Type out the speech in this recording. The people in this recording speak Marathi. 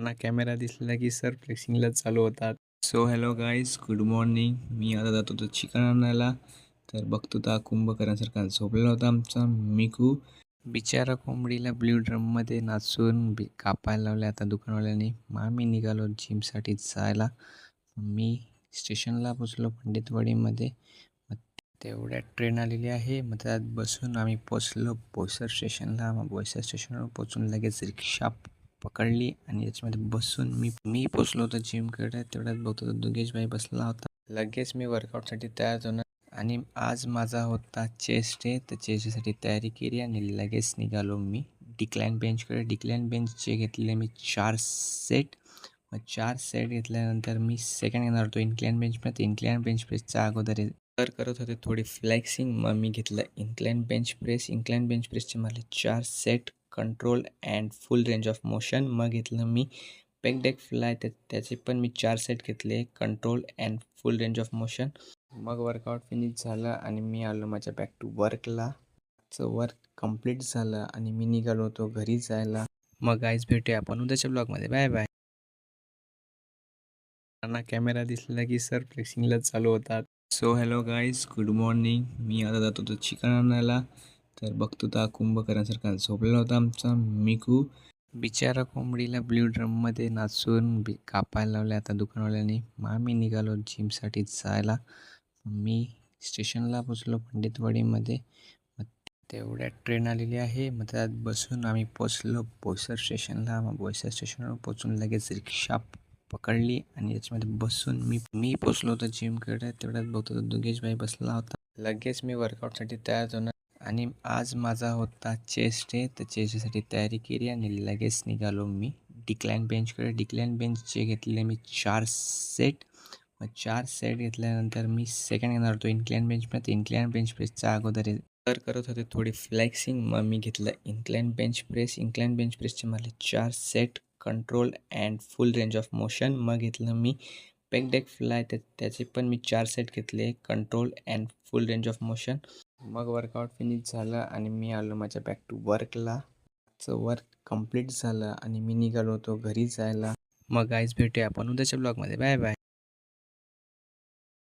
ना कॅमेरा दिसला की सर फ्लेक्सिंगला चालू होतात. So hello guys, good morning. मी आता जात होतो चिकन आणायला, तर बघतो तर कुंभकर्णासारखा झोपलेला होता आमचा मिकू. बिचारा कोंबडीला ब्ल्यू ड्रममध्ये नाचून कापायला लावले आता दुकानवाल्याने. मग आम्ही निघालो जिमसाठी जायला. मी स्टेशनला पोचलो पंडितवाडीमध्ये. मग तेवढ्यात ट्रेन आलेली आहे. मग त्यात बसून आम्ही पोचलो बोईसर स्टेशनला. मग बोईसर स्टेशनवर पोचून लगेच रिक्षा पकडली आणि याच्यामध्ये बसून मी पोचलो होतो जिमकडे. तेवढ्यात बघतो तर दुगेशभाई बसला होता. लगेच मी वर्कआउटसाठी तयार होणार आणि आज माझा होता चेस्ट डे, तर चेस्टसाठी तयारी केली आणि लगेच निघालो मी डिक्लाइन बेंचकडे. डिक्लाइन बेंचचे घेतले मी 4 सेट. मग 4 सेट घेतल्यानंतर मी सेकंड घेणार होतो इन्क्लाइन बेंचमध्ये. इन्क्लाइन बेंच प्रेसच्या अगोदर करत होते थोडी फ्लेक्सिंग. मग मी घेतलं incline bench press. Incline bench प्रेसचे मला 4 set, control and full range of motion. मग घेतलं मी पेग डेक फ्लाय, त्याचे पण मी 4 सेट घेतले, control and full range of motion. मग वर्कआउट फिनिश झालं आणि मी आलो माझ्या बॅक टू वर्कला. वर्क कंप्लीट झालं आणि मी निघालो होतो घरी जायला. मग गाईज भेटूया आपण उद्याच्या ब्लॉगमध्ये. Bye bye. ना कॅमेरा दिसला की सर फ्लेक्सिंगला चालू होतात. So hello guys, good morning. मी आता जात होतो चिकन आणायला, तर बघतो तर कुंभकर्णासारखा झोपलेला होता आमचा मिकू. बिचारा कोंबडीला ब्ल्यू ड्रममध्ये नाचून कापायला लावले आता दुकानवाल्याने. मग आम्ही निघालो जिमसाठी जायला. मी स्टेशनला पोचलो पंडितवाडीमध्ये. मग तेवढ्यात ट्रेन आलेली आहे. मग त्यात बसून आम्ही पोचलो बोईसर स्टेशनला. मग बोईसर स्टेशनवर पोचून लगेच रिक्षा पकडली आणि याच्यामध्ये बसून मी पोचलो होतो जिमकडे. तेवढ्यात बघतो तर दुगेशभाई बसला होता. लगेच मी वर्कआउटसाठी तयार होणार आणि आज माझा होता चेस्ट डे, तर चेस्टसाठी तयारी केली आणि लगेच निघालो मी डिक्लाइन बेंचकडे. डिक्लाइन बेंचचे घेतले मी 4 सेट. मग 4 सेट घेतल्यानंतर मी सेकंड घेणार होतो इन्क्लाइन बेंचमध्ये. इन्क्लाइन बेंच प्रेसच्या अगोदर करत होते थोडी फ्लेक्सिंग. मग मी घेतलं incline bench press. Incline bench प्रेसचे मला 4 set, control and full range of motion. मग घेतलं मी पेग डेक फ्लाय, त्याचे पण मी 4 सेट घेतले, control and full range of motion. मग वर्कआउट फिनिश झालं आणि मी आलो माझ्या बॅक टू वर्कला. वर्क कंप्लीट झालं आणि मी निघालो होतो घरी जायला. मग गाईज भेटूया आपण उद्याच्या ब्लॉगमध्ये. Bye bye.